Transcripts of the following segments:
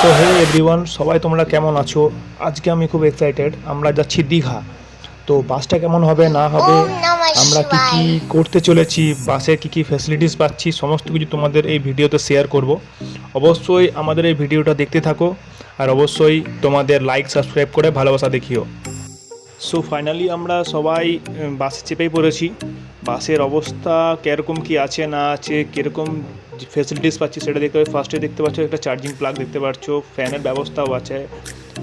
So hey everyone, সবাই তোমরা কেমন আছো? আজকে আমি খুব এক্সাইটেড। আমরা যাচ্ছি দীঘা। তো বাসটা কেমন হবে না হবে, ওম নমঃ আমরা কি কি শিবায়। করতে চলেছি, বাসে কি কি ফ্যাসিলিটিস পাচ্ছি, সমস্ত কিছু তোমাদের এই ভিডিওতে শেয়ার করব। অবশ্যই আমাদের এই ভিডিওটা দেখতে থাকো, আর অবশ্যই তোমাদের লাইক সাবস্ক্রাইব করে ভালোবাসা দেখিও। সো ফাইনালি আমরা সবাই বাসে চেপেই পড়েছি। বাসের অবস্থা কীরকম কি আছে না আছে, কীরকম ফেসিলিটিস পাচ্ছি সেটা দেখতে হবে। ফার্স্টে দেখতে পাচ্ছ একটা চার্জিং প্লাগ দেখতে পাচ্ছ, ফ্যানের ব্যবস্থাও আছে,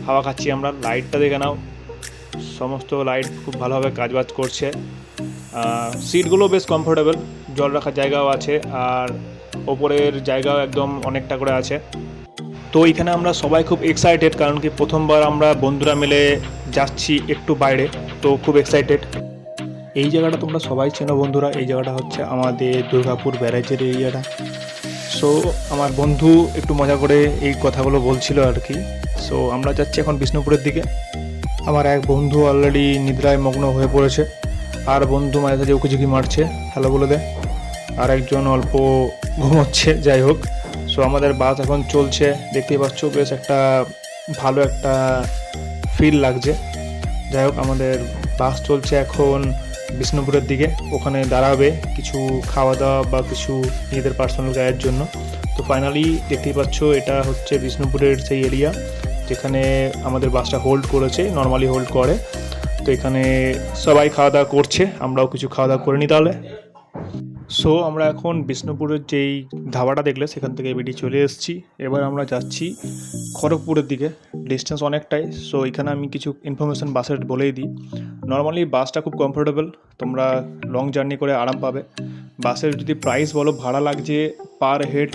হাওয়া খাচ্ছি আমরা। লাইটটা দেখে নাও, সমস্ত লাইট খুব ভালোভাবে কাজবাজ করছে। সিটগুলো বেশ কমফোর্টেবল, জল রাখার জায়গাও আছে, আর ওপরের জায়গাও একদম অনেকটা করে আছে। তো এখানে আমরা সবাই খুব এক্সাইটেড, কারণ কি প্রথমবার আমরা বন্ধুরা মিলে যাচ্ছি একটু বাইরে, তো খুব এক্সাইটেড। এই জায়গাটা তোমরা সবাই চেনো বন্ধুরা, এই জায়গাটা হচ্ছে আমাদের দুর্গাপুর ব্যারাজের এরিয়াটা। সো আমার বন্ধু একটু মজা করে এই কথাগুলো বলছিল আর কি। সো আমরা যাচ্ছি এখন বিষ্ণুপুরের দিকে। আমার এক বন্ধু অলরেডি নিদ্রায় মগ্ন হয়ে পড়েছে, আর বন্ধু মাঝে সাঝে উকিঝুঁকি মারছে, হ্যালো বলে দেয়। আর একজন অল্প ঘুমোচ্ছে, যাই হোক। সো আমাদের বাস এখন চলছে, দেখতেই পাচ্ছ, বেশ একটা ভালো একটা ফিল লাগছে। যাই হোক, আমাদের বাস চলছে এখন বিষ্ণুপুরের দিকে। ওখানে দাঁড়াবে কিছু খাওয়া দাওয়া বা কিছু নিজেদের পার্সোনাল গাইডের জন্য। তো ফাইনালি দেখতেই পাচ্ছ, এটা হচ্ছে বিষ্ণুপুরের সেই এরিয়া যেখানে আমাদের বাসটা হোল্ড করেছে, নর্মালি হোল্ড করে। তো এখানে সবাই খাওয়া দাওয়া করছে, আমরাও কিছু খাওয়া দাওয়া করে নিই তাহলে। সো আমরা এখন বিষ্ণুপুরের যেই ধাবাটা দেখলে সেখান থেকে বেরিয়ে চলে এসেছি। এবার আমরা যাচ্ছি খড়গপুরের দিকে, ডিস্টেন্স অনেকটাই। সো এখানে আমি কিছু ইনফরমেশান বাসের বলেই দিই। নর্মালি বাসটা খুব কমফোর্টেবল, তোমরা লং জার্নি করে আরাম পাবে। বাসের যদি প্রাইস বলো, ভাড়া লাগছে পার হেড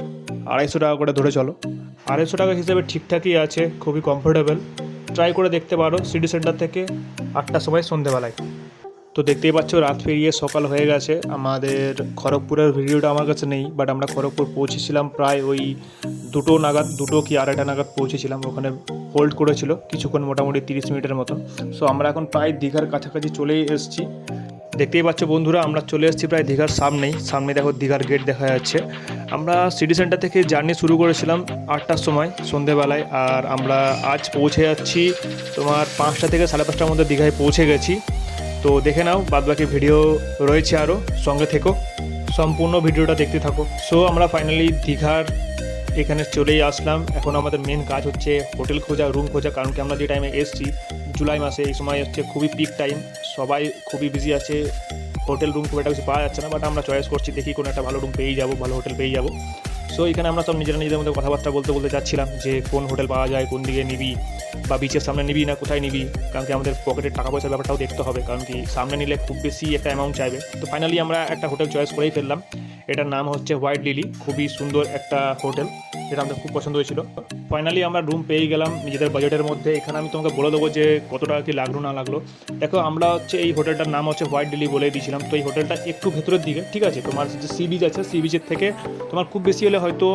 250 টাকা করে ধরে চলো। 250 টাকা হিসেবে ঠিকঠাকই আছে, খুবই কমফোর্টেবল। ট্রাই করে দেখতে পারো সিটি সেন্টার থেকে 8টার সময় সন্ধেবেলায়। তো দেখতেই পাচ্ছ, রাত পেরিয়ে সকাল হয়ে গেছে। আমাদের খড়গপুরের ভিডিওটা আমার কাছে নেই, বাট আমরা খড়গপুর পৌঁছেছিলাম প্রায় ওই 2টো নাগাদ, 2টো কি 2:30 নাগাদ পৌঁছেছিলাম। ওখানে হোল্ড করেছিল কিছুক্ষণ, মোটামুটি 30 মিনিটের মতন। সো আমরা এখন প্রায় দীঘার কাছাকাছি চলেই এসেছি। দেখতেই পাচ্ছ বন্ধুরা, আমরা চলে এসেছি প্রায় দীঘার সামনে দেখো দীঘার গেট দেখা যাচ্ছে। আমরা সিটি সেন্টার থেকে জার্নি শুরু করেছিলাম 8টার সময় সন্ধেবেলায়, আর আমরা আজ পৌঁছে যাচ্ছি তোমার 5টা থেকে 5:30টার মধ্যে দীঘায় পৌঁছে গেছি। তো দেখে নাও, বাদবাকি ভিডিও রয়েছে আরও, সঙ্গে থেকো, সম্পূর্ণ ভিডিওটা দেখতে থাকো। সো আমরা ফাইনালি দীঘার এখানে চলেই আসলাম। এখন আমাদের মেন কাজ হচ্ছে হোটেল খোঁজা, রুম খোঁজা, কারণ কি আমরা যে টাইমে এসেছি জুলাই মাসে, এই সময় হচ্ছে খুবই পিক টাইম, সবাই খুবই বিজি আছে, হোটেল রুম খুব একটা কিছু পাওয়া যাচ্ছে না। বাট আমরা চয়েস করছি, দেখি কোনো একটা ভালো রুম পেয়েই যাবো, ভালো হোটেল পেয়ে যাবো। সো এখানে আমরা সব নিজেদের মধ্যে কথাবার্তা বলতে যাচ্ছিলাম যে কোন হোটেল পাওয়া যায়, কোন দিকে নিবি, বা বিচের সামনে নিবি না কোথায় নিবি, কারণ কি আমাদের পকেটের টাকা পয়সার ব্যাপারটাও দেখতে হবে, কারণ কি সামনে নিলে খুব বেশি একটা অ্যামাউন্ট চাইবে। তো ফাইনালি আমরা একটা হোটেল চয়েস করেই ফেললাম। এটার নাম হচ্ছে হোয়াইট লিলি, খুবই সুন্দর একটা হোটেল, যেটা আমাদের খুব পছন্দ হয়েছিল। ফাইনালি আমরা রুম পেয়ে গেলাম নিজেদের বাজেটের মধ্যে। এখানে আমি তোমাকে বলে দেবো যে কত টাকা কি লাগলো না লাগলো। দেখো, আমরা হচ্ছে এই হোটেলটার নাম হচ্ছে হোয়াইট লিলি বলে দিয়েছিলাম। তো এই হোটেলটা একটু ভেতরের দিকে, ঠিক আছে। তোমার যে সি বিচ আছে, সি বিচের থেকে তোমার খুব বেশি হলে হয়তো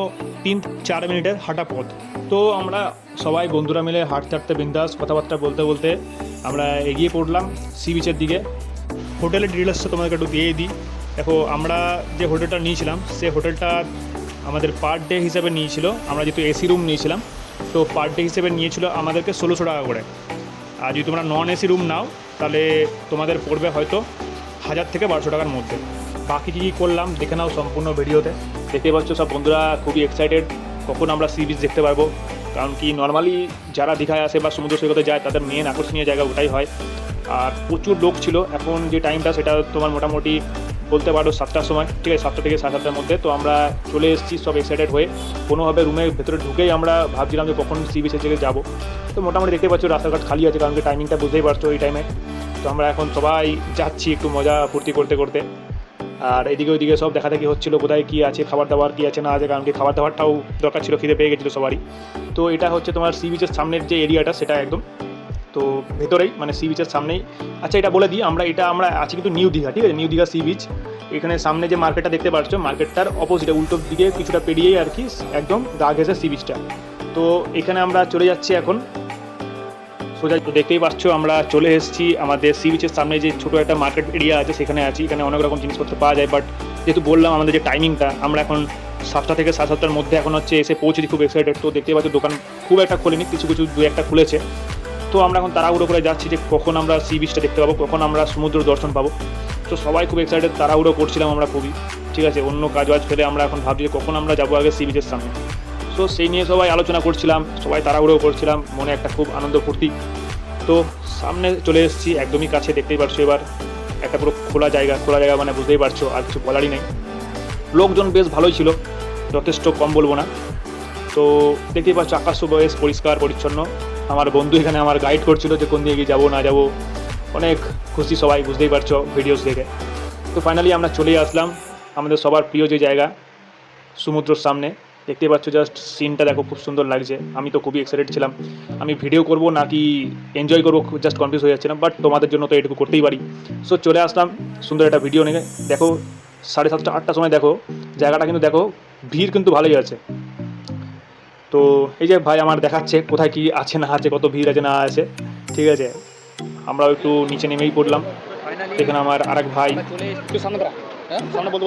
3-4 মিনিটের হাঁটা পথ। তো আমরা সবাই বন্ধুরা মিলে হাঁটতে বিন্দাস কথাবার্তা বলতে আমরা এগিয়ে পড়লাম সি বিচের দিকে। হোটেলের ডিটেলসটা তোমাদেরকে একটু দিয়ে দিই। দেখো, আমরা যে হোটেলটা নিয়েছিলাম সে হোটেলটা আমাদের পার ডে হিসাবে নিয়েছিল। আমরা যেহেতু এসি রুম নিয়েছিলাম, তো পার ডে হিসেবে নিয়েছিল আমাদেরকে 1600 টাকা করে। আর যদি তোমরা নন এসি রুম নাও, তাহলে তোমাদের পড়বে হয়তো 1000 থেকে 1200 টাকার মধ্যে। বাকি কী করলাম দেখে নাও সম্পূর্ণ ভিডিওতে। দেখতে পাচ্ছ সব বন্ধুরা খুবই এক্সাইটেড কখন আমরা সি বিচ দেখতে পারবো, কারণ কি নর্মালি যারা দীঘায় আসে বা সমুদ্র সৈকতে যায় তাদের মেন আকর্ষণীয় জায়গা ওটাই হয়। আর প্রচুর লোক ছিল। এখন যে টাইমটা সেটা তোমার মোটামুটি বলতে পারো 7টার সময়, ঠিক আছে, 7টা থেকে 7:30টার মধ্যে। তো আমরা চলে এসেছি সব এক্সাইটেড হয়ে। কোনোভাবে রুমের ভেতরে ঢুকেই আমরা ভাবছিলাম যে কখন সি বিচের দিকে যাবো। তো মোটামুটি দেখতে পাচ্ছ রাস্তাঘাট খালি আছে, কারণ কি টাইমিংটা বুঝতেই পারছো এই টাইমে। তো আমরা এখন সবাই যাচ্ছি একটু মজা ফুর্তি করতে। আর এদিকে ওইদিকে সব দেখাদেখি হচ্ছিলো কোথায় কী আছে, খাবার দাবার কী আছে না আছে, কারণ কি খাবার দাবারটাও দরকার ছিল, খিদে পেয়ে গেছিলো সবারই। তো এটা হচ্ছে তোমার সি বিচের সামনের যে এরিয়াটা সেটা একদম তো ভেতরেই, মানে সি বিচের সামনেই। আচ্ছা, এটা বলে দিই, আমরা আছি কিন্তু নিউ দীঘা, ঠিক আছে, নিউ দীঘা সি বিচ। এখানে সামনে যে মার্কেটটা দেখতে পাচ্ছ, মার্কেটটার অপোজিটে উল্টোর দিকে কিছুটা পেরিয়েই আর কি একদম গা ঘেঁষে সি বিচটা। তো এখানে আমরা চলে যাচ্ছি এখন সোজা। তো দেখতেই পাচ্ছ আমরা চলে এসেছি আমাদের সি বিচের সামনে যে ছোটো একটা মার্কেট এরিয়া আছে সেখানে আছি। এখানে অনেক রকম জিনিসপত্র পাওয়া যায়, বাট যেহেতু বললাম আমাদের যে টাইমিংটা, আমরা এখন 7টা থেকে 7:30টার মধ্যে এখন হচ্ছে এসে পৌঁছেছি, খুব এক্সাইটেড। তো দেখতে পাচ্ছি দোকান খুব একটা খোলেনি, কিছু কিছু দু একটা খুলেছে। তো আমরা এখন তাড়াহুড়ো করে যাচ্ছি যে কখন আমরা সি বিচটা দেখতে পাবো, কখন আমরা সমুদ্র দর্শন পাবো। তো সবাই খুব এক্সাইটেড, তাড়াহুড়ো করছিলাম আমরা খুবই, ঠিক আছে। অন্য কাজ বাজ ফেলে আমরা এখন ভাবছি যে কখন আমরা যাবো আগে সি বিচের সামনে। তো সেই নিয়ে সবাই আলোচনা করছিলাম, সবাই তাড়াহুড়ো করছিলাম, মনে একটা খুব আনন্দ ফুর্তি। তো সামনে চলে এসেছি, একদমই কাছে, দেখতেই পারছো। এবার একটা পুরো খোলা জায়গা মানে বুঝতেই পারছো, আর কিছু বলারই নেই। লোকজন বেশ ভালোই ছিল, যথেষ্ট কম বলবো না। তো দেখতেই পাচ্ছ আকাশও বেশ পরিষ্কার পরিচ্ছন্ন। আমার বন্ধু এখানে আমার গাইড করছিল যে কোন দিকে যাবো না যাবো। অনেক খুশি সবাই, বুঝতেই পারছো ভিডিওস দেখে। তো ফাইনালি আমরা চলে আসলাম আমাদের সবার প্রিয় যে জায়গা, সমুদ্রের সামনে। দেখতেই পাচ্ছ, জাস্ট সিনটা দেখো, খুব সুন্দর লাগছে। আমি তো খুবই এক্সাইটেড ছিলাম, আমি ভিডিও করব নাকি এনজয় করবো জাস্ট কনফিউজ হয়ে যাচ্ছিলাম, বাট তোমাদের জন্য তো এটুকু করতেই পারি। সো চলে আসলাম সুন্দর একটা ভিডিও নিয়ে। দেখো 7:30 8টার সময় দেখো জায়গাটা, কিন্তু দেখো ভিড় কিন্তু ভালোই আছে। তো এই যে ভাই আমার দেখাচ্ছে কোথায় কি আছে না আছে, কত ভিড় আছে না আছে, ঠিক আছে। আমরাও একটু নিচে নেমেই পড়লাম। এখানে আমার আরেক ভাই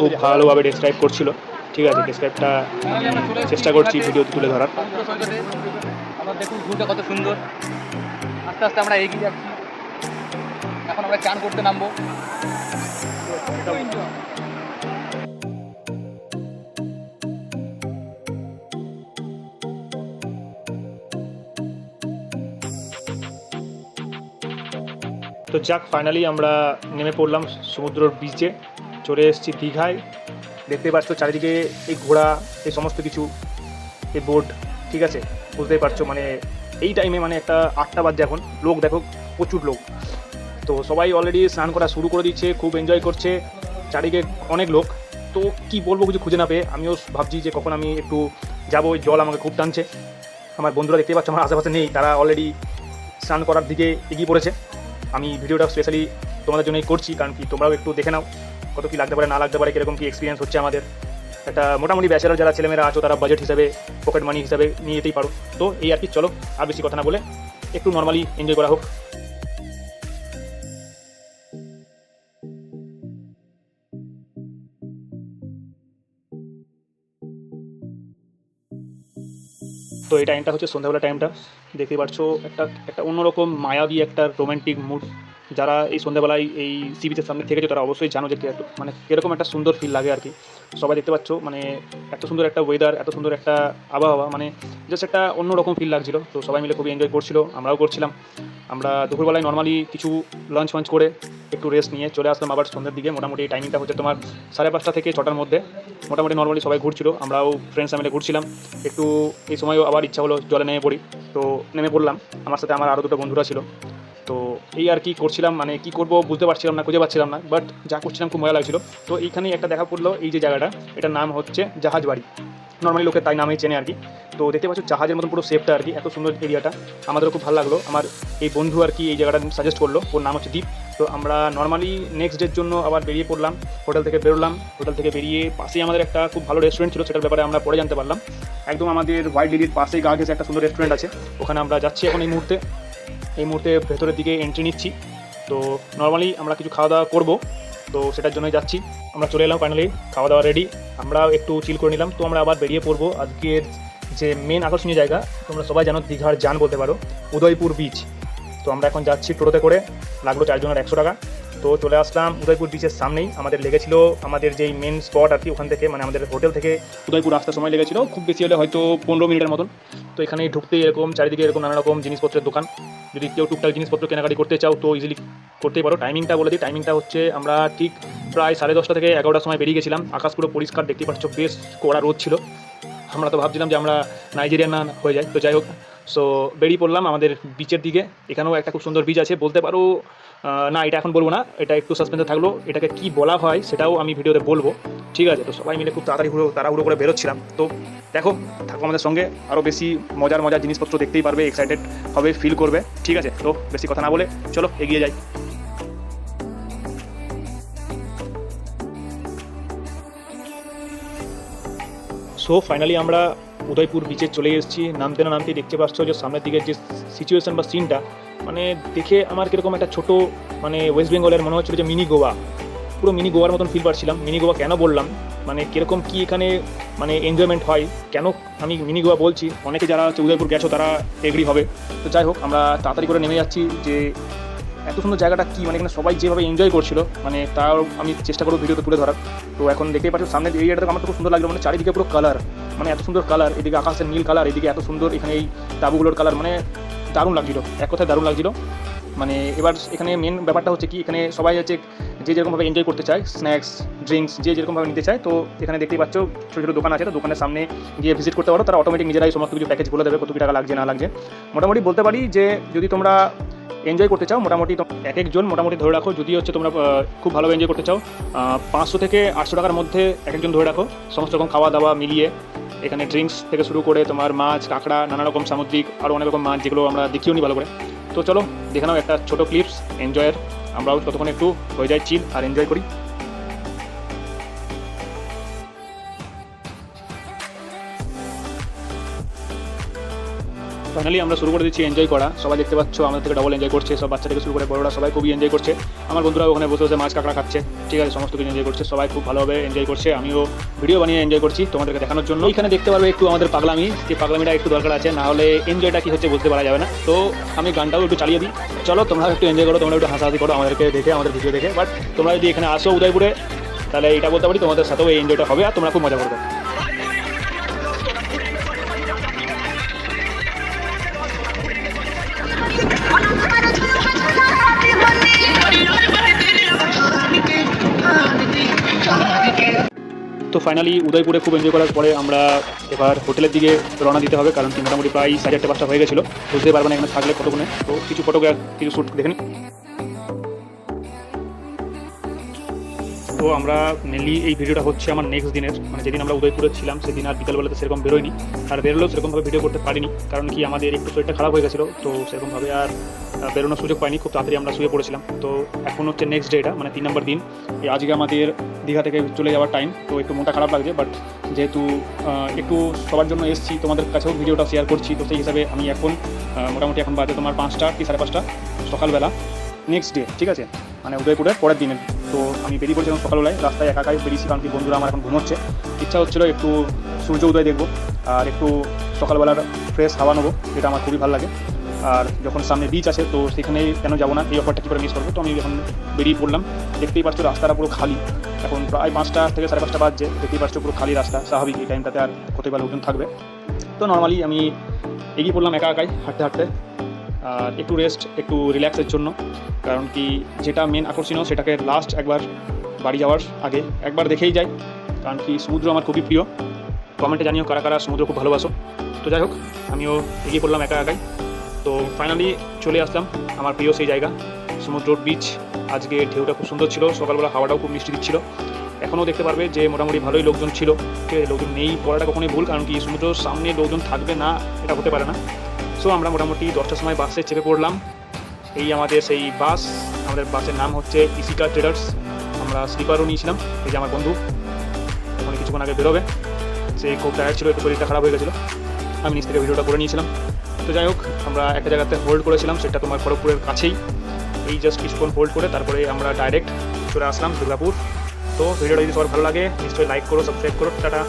খুব ভালোভাবে ডেসক্রাইব করছিল, ঠিক আছে। ডেসক্রাইবটা চেষ্টা করছি ভিডিওতে তুলে ধরার। আমার দেখুন ভিউটা কত সুন্দর। আস্তে আস্তে আমরা এগিয়ে যাচ্ছি, এখন আমরা চান করতে নামবো। তো যাক, ফাইনালি আমরা নেমে পড়লাম সমুদ্রের বিচে, চলে এসেছি দীঘায়। দেখতে পাচ্ছ চারিদিকে এই ঘোড়া, এই সমস্ত কিছু, এই বোট, ঠিক আছে। বুঝতেই পারছো মানে এই টাইমে মানে একটা 8টা বাজে এখন, লোক দেখো প্রচুর লোক। তো সবাই অলরেডি স্নান করা শুরু করে দিচ্ছে, খুব এনজয় করছে, চারিদিকে অনেক লোক। তো কি বলবো কিছু খুঁজে না পেয়ে আমিও ভাবছি যে কখন আমি একটু যাবো। ওই জল আমাকে খুব টানছে। আমার বন্ধুরা দেখতে পাচ্ছ আমার আশেপাশে নেই, তারা অলরেডি স্নান করার দিকে এগিয়ে পড়েছে। আমি ভিডিওটা স্পেশালি তোমাদের জন্যই করছি, কারণ কি তোমরাও একটু দেখে নাও কত কী লাগতে পারে না লাগতে পারে, কীরকম কী এক্সপিরিয়েন্স হচ্ছে আমাদের। একটা মোটামুটি ব্যাচেলার যারা ছেলেমেয়েরা আছো তারা বাজেট হিসাবে, পকেট মানি হিসাবে নিয়ে যেতেই পারো। তো এই আর কি, চলো আর বেশি কথা না বলে একটু নর্মালি এনজয় করা হোক। তো এই টাইমটা হচ্ছে সন্ধ্যাবেলা টাইমটা, দেখতে পাচ্ছ একটা একটা অন্যরকম মায়াবী একটা রোম্যান্টিক মুড। যারা এই সন্ধ্যাবেলায় এই সি বিচের সামনে থেকেছো তারা অবশ্যই জানো যে মানে কীরকম একটা সুন্দর ফিল লাগে আর কি। সবাই দেখতে পাচ্ছ মানে এত সুন্দর একটা ওয়েদার, এত সুন্দর একটা আবহাওয়া, মানে জাস্ট একটা অন্যরকম ফিল লাগছিলো। তো সবাই মিলে খুবই এনজয় করছিল, আমরাও করছিলাম। আমরা দুপুরবেলায় নর্মালি কিছু লাঞ্চ ফাঞ্চ করে একটু রেস্ট নিয়ে চলে আসলাম আবার সন্ধ্যের দিকে। মোটামুটি এই টাইমিংটা হচ্ছে তোমার 5:30 থেকে 6টার মধ্যে। মোটামুটি নর্মালি সবাই ঘুরছিল, আমরাও ফ্রেন্ডস মিলে ঘুরছিলাম একটু। এই সময়ও আবার ইচ্ছা হলো জলে নেমে পড়ি, তো নেমে পড়লাম। আমার সাথে আমার আরও দুটো বন্ধুরা ছিল। তো এই আর কি করছিলাম, মানে কি করব বুঝতে পারছিলাম না, খুঁজে পাচ্ছিলাম না, বাট যা করছিলাম খুব মজা লাগছিল। তো এইখানেই একটা দেখা পড়লো, এই যে জায়গাটা, এটার নাম হচ্ছে জাহাজ বাড়ি। নর্মালি লোকে তাই নামেই চেনে আর কি। তো দেখতে পাচ্ছ জাহাজের মতন পুরো সেফটা আর কি, এত সুন্দর এরিয়াটা। আমাদেরও খুব ভালো লাগলো। আমার এই বন্ধু আর কি এই জায়গাটা সাজেস্ট করলো, ওর নাম হচ্ছে দীপ। তো আমরা নর্মালি নেক্সট ডের জন্য আবার বেরিয়ে পড়লাম, হোটেল থেকে বেরোলাম। হোটেল থেকে বেরিয়ে পাশেই আমাদের একটা খুব ভালো রেস্টুরেন্ট ছিল, সেটার ব্যাপারে আমরা পরে জানতে পারলাম। একদম আমাদের হোয়াইট লিলির পাশেই গা ঘেঁষে একটা সুন্দর রেস্টুরেন্ট আছে, ওখানে আমরা যাচ্ছি এখন এই মুহূর্তে ভেতরের দিকে এন্ট্রি নিচ্ছি। তো নর্মালি আমরা কিছু খাওয়া দাওয়া করবো, তো সেটার জন্যই যাচ্ছি। আমরা চলে এলাম, ফাইনালি খাওয়া দাওয়া রেডি, আমরা একটু চিল করে নিলাম। তো আমরা আবার বেরিয়ে পড়বো আজকের যে মেন আকর্ষণীয় জায়গা, তোমরা সবাই জানো দীঘার জান বলতে পারো, উদয়পুর বিচ। তো আমরা এখন যাচ্ছি টোটোতে করে, লাগলো 4 জনের 100 টাকা। তো চলে আসলাম উদয়পুর বিচের সামনেই। আমাদের লেগেছিল আমাদের যেই মেন স্পট আর কি, ওখান থেকে মানে আমাদের হোটেল থেকে উদয়পুর আসার সময় লেগেছিল খুব বেশি হলে হয়তো 15 মিনিটের মতন। তো এখানে ঢুকতেই এরকম চারিদিকে এরকম নানা রকম জিনিসপত্রের দোকান। যদি কেউ টুকটাক জিনিসপত্র কেনাকাটি করতে চাও তো ইজিলি করতেই পারো। টাইমিংটা বলে দিই, টাইমিংটা হচ্ছে আমরা ঠিক প্রায় 10:30 থেকে 11টার সময় বেরিয়ে গেছিলাম। আকাশ পুরো পরিষ্কার, দেখতে পাচ্ছ বেশ কড়া রোদ ছিল। আমরা তো ভাবছিলাম যে আমরা নাইজেরিয়ান না হয়ে যাই। তো যাই হোক, সো বেরিয়ে পড়লাম আমাদের বিচের দিকে। এখানেও একটা খুব সুন্দর বিচ আছে, বলতে পারো না এটা এখন বলবো না, এটা একটু সাসপেন্সে থাকলো। এটাকে কি বলা হয় সেটাও আমি ভিডিওতে বলবো, ঠিক আছে। তো সবাই মিলে খুব তাড়াহুড়ো করে বেরোচ্ছিলাম। তো দেখো, থাকো আমাদের সঙ্গে, আরও বেশি মজার জিনিসপত্র দেখতেই পারবে, এক্সাইটেড হবে, ফিল করবে, ঠিক আছে। তো বেশি কথা না বলে চলো এগিয়ে যাই। সো ফাইনালি আমরা উদয়পুর বিচে চলে এসেছি। নামতে না নামতেই দেখতে পাচ্ছ যে সামনের দিকের যে সিচুয়েশন বা সিনটা, মানে দেখে আমার কীরকম একটা ছোটো মানে ওয়েস্ট বেঙ্গলের মনে হচ্ছিলো যে মিনি গোয়া। পুরো মিনি গোয়ার মতন ফিল পাচ্ছিলাম। মিনি গোয়া কেন বললাম, মানে কীরকম কী এখানে মানে এনজয়মেন্ট হয়, কেন আমি মিনি গোয়া বলছি, অনেকে যারা হচ্ছে উদয়পুর গেছো তারা এগ্রি হবে। তো যাই হোক, আমরা তাড়াতাড়ি করে নেমে যাচ্ছি। যে এত সুন্দর জায়গাটা কী, মানে এখানে সবাই যেভাবে এনজয় করছিল, মানে তাও আমি চেষ্টা করবো ভিডিওতে তুলে ধরার। তো এখন দেখতেই পাচ্ছ সামনে এরিয়াটা আমার খুব সুন্দর লাগলো, মানে চারিদিকে পুরো কালার, মানে এত সুন্দর কালার, এদিকে আকাশের নীল কালার, এদিকে এত সুন্দর এখানে এই তাঁবুগুলোর কালার, মানে দারুণ লাগছিলো, এক কথায় দারুণ লাগছিলো। মানে এবার এখানে মেন ব্যাপারটা হচ্ছে কি, এখানে সবাই হচ্ছে যে যেরকমভাবে এনজয় করতে চায়, স্ন্যাক্স ড্রিঙ্কস যে যেরকমভাবে নিতে চায়, তো এখানে দেখতেই পাচ্ছ ছোটো ছোটো দোকান আছে, তো দোকানের সামনে গিয়ে ভিজিট করতে পারো, তারা অটোমেটিক নিজেরাই সমস্ত কিছু প্যাকেজ বলে দেবে কত কি টাকা লাগছে না লাগছে। মোটামুটি বলতে পারি যে যদি তোমরা এনজয় করতে চাও, মোটামুটি এক একজন মোটামুটি ধরে রাখো, যদি হচ্ছে তোমরা খুব ভালোভাবে এনজয় করতে চাও, 500 থেকে 800 টাকার মধ্যে এক একজন ধরে রাখো, সমস্ত রকম খাওয়া দাওয়া মিলিয়ে। এখানে ড্রিঙ্কস থেকে শুরু করে তোমার মাছ, কাঁকড়া, নানা রকম সামুদ্রিক আরও অনেক রকম মাছ, যেগুলো আমরা দেখিও নি ভালো করে। তো চলো দেখে নাও একটা ছোটো ক্লিপস এনজয়ের, আমরাও ততক্ষণ একটু হয়ে যাই চিল আর এনজয় করি। ফাইনালি আমরা শুরু করে দিচ্ছি এনজয় করা। সবাই দেখতে পাচ্ছ আমাদের থেকে ডবল এনজয় করছে, সব বাচ্চা থেকে শুরু করে বড়রা সবাই খুবই এনজয় করছে। আমার বন্ধুরা ওখানে বসে বসে মাছ কাঁকড়া খাচ্ছে, ঠিক আছে, সমস্ত কিছু এনজয় করছে, সবাই খুব ভালোভাবে এনজয় করছে। আমিও ভিডিও বানিয়ে এনজয় করছি তোমাদেরকে দেখানোর জন্য। এখানে দেখতে পারবে একটু আমাদের পাগলামি, যে পাগলামিটা একটু দরকার আছে, না হলে এনজয়টা কী হচ্ছে বুঝতে পারা যাবে না। তো আমি গানটাও একটু চালিয়ে দিই, চলো তোমরা একটু এনজয় করো, তোমরা একটু হাসাহাসি করো আমাদেরকে দেখে, আমাদের ভিডিও দেখে। বাট তোমরা যদি এখানে আসো উদয়পুরে, তাহলে এটা বলতে পারি তোমাদের সাথেও এই এনজয়টা হবে আর তোমরা খুব মজা করবে। তো ফাইনালি উদয়পুরে খুব এনজয় করার পরে আমরা এবার হোটেলের দিকে রওনা দিতে হবে, কারণ কি মোটামুটি প্রায় 4:30-5টা হয়ে গেছিলো, বুঝতে পারবো না এখানে থাকলে কতক্ষণে। তো কিছু ফটোগ্রাফ কিছু শ্যুট দেখে নিই। তো আমরা মেনলি এই ভিডিওটা হচ্ছে আমার নেক্সট দিনের, মানে যেদিন আমরা উদয়পুরে ছিলাম সেদিন আর বিকালবেলাতে সেরকম বেরোয়নি, আর বেরোলেও সেরকমভাবে ভিডিও করতে পারিনি, কারণ কি আমাদের একটু শরীরটা খারাপ হয়ে গেছিলো, তো সেরকমভাবে আর বেরোনোর সুযোগ পাইনি, খুব তাড়াতাড়ি আমরা শুয়ে পড়েছিলাম। তো এখন হচ্ছে নেক্সট ডেটা, মানে 3 নম্বর দিন, এই আজকে আমাদের দীঘা থেকে চলে যাওয়ার টাইম। তো একটু মনটা খারাপ লাগছে, বাট যেহেতু একটু সবার জন্য এসেছি, তোমাদের কাছেও ভিডিওটা শেয়ার করছি, তো সেই হিসাবে আমি এখন মোটামুটি এখন বাজে তোমার 5টা কি 5:30 সকালবেলা, নেক্সট ডে, ঠিক আছে, মানে উদয়পুরের পরের দিনের। তো আমি বেরিয়ে পড়ছিলাম সকালবেলায়, রাস্তায় একা একাই বেরিয়েছি, কারণ কি বন্ধুরা আমার এখন ঘুমোচ্ছে, ইচ্ছা হচ্ছিলো একটু সূর্য উদয় দেখবো আর একটু সকালবেলার ফ্রেশ হাওয়া নেবো, যেটা আমার খুবই ভালো লাগে। আর যখন সামনে বিচ আছে, তো সেখানে কেন যাবো না, এই অফারটা কী করে মিস করবো। তো আমি যখন বেরিয়ে পড়লাম, দেখতেই পাচ্ছ রাস্তাটা পুরো খালি, এখন প্রায় 5টা থেকে 5:30 বাজছে, দেখতেই পাচ্ছ পুরো খালি রাস্তা, স্বাভাবিক এই টাইমটাতে আর কতবার লোকজন থাকবে। তো নর্মালি আমি এগিয়ে পড়লাম একা একাই হাঁটতে হাঁটতে, আর একটু রেস্ট, একটু রিল্যাক্সের জন্য, কারণ কি যেটা মেন আকর্ষণীয় সেটাকে লাস্ট একবার বাড়ি যাওয়ার আগে একবার দেখেই যাই, কারণ কি সমুদ্র আমার খুবই প্রিয়। কমেন্টে জানিও কারা কারা সমুদ্র খুব ভালোবাসো। তো যাই হোক, আমিও এগিয়ে পড়লাম একা একাই। তো ফাইনালি চলে আসলাম আমার প্রিয় সেই জায়গা, সমুদ্র বিচ। আজকে ঢেউটা খুব সুন্দর ছিল, সকালবেলা হাওয়াটাও খুব মিষ্টি দিচ্ছিল। এখনও দেখতে পারবে যে মোটামুটি ভালোই লোকজন ছিল, ঠিক আছে, লোকজন নেই পড়াটা কখনোই ভুল, কারণ কি সমুদ্রের সামনে লোকজন থাকবে না এটা হতে পারে না। সো আমরা মোটামুটি 10টার সময় বাসে চেপে পড়লাম। এই আমাদের সেই বাস, আমাদের বাসের নাম হচ্ছে ইসিকা ট্রেডার্স। আমরা স্লিপারও নিয়েছিলাম, এই যে আমার বন্ধু ওখানে কিছুক্ষণ আগে বেরোবে, সে খুব টায়ার্ড ছিল, একটু শরীরটা খারাপ হয়ে গেছিলো, আমি নিচ থেকে ভিডিওটা করে নিয়েছিলাম। তো যাই হোক, আমরা একটা জায়গাতে হোল্ড করেছিলাম, সেটা তোমার খড়গপুরের কাছেই, এই জাস্ট কিছুক্ষণ হোল্ড করে তারপরে আমরা ডাইরেক্ট চলে আসলাম দুর্গাপুর। তো ভিডিওটা যদি সবার ভালো লাগে নিশ্চয়ই লাইক করো, সাবস্ক্রাইব করো, টাটা।